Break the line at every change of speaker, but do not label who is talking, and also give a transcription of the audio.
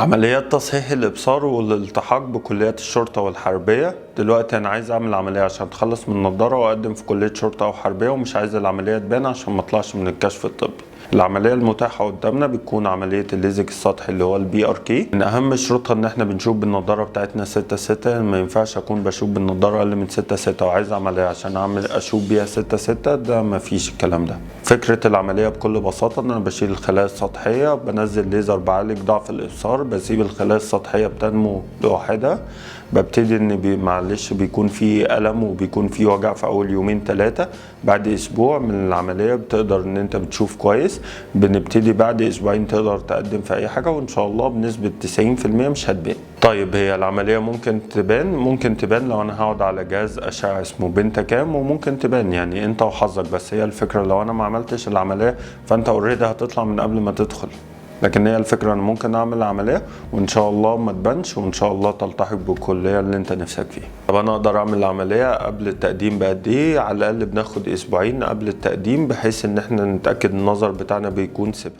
عمليات تصحيح الإبصار والالتحاق بكليات الشرطة والحربية. دلوقتي أنا عايز أعمل عملية عشان أتخلص من النضارة وأقدم في كلية شرطة أو حربية، ومش عايز العملية تبان عشان ما أطلعش من الكشف الطبي. العملية المتاحة قدامنا بتكون عملية الليزك السطحي اللي هو الBRK. من أهم شروطها إن إحنا بنشوف بالنضارة بتاعتنا 6/6. ما ينفعش أكون بشوف بالنضارة أقل من 6/6 وعايز عملية عشان أشوف بيها 6/6، ده مفيش الكلام ده. فكرة العملية بكل بساطة إن أنا بشيل الخلايا السطحية، بنزل ليزر بعالج ضعف الإبصار، بسيب الخلايا السطحية بتنمو لوحدها. ببتدي ان معلش بيكون في ألم وبيكون في وجع في اول يومين 3. بعد اسبوع من العملية بتقدر ان انت بتشوف كويس. بنبتدي بعد اسبوعين تقدر تقدم في اي حاجة، وان شاء الله بنسبة 90% مش هتبان. طيب هي العملية ممكن تبان لو انا هقعد على جهاز اشعة اسمه بنتاكام، وممكن تبان يعني انت وحظك. بس هي الفكرة لو انا ما عملتش العملية فانت اوريدي هتطلع من قبل ما تدخل. لكن هي الفكرة انا ممكن اعمل عملية وان شاء الله ما تبانش، وان شاء الله تلتحق بالكلية اللي انت نفسك فيها. طب انا اقدر اعمل العملية قبل التقديم بقد ايه؟ على الاقل بناخد اسبوعين قبل التقديم، بحيث ان احنا نتأكد النظر بتاعنا بيكون ثابت.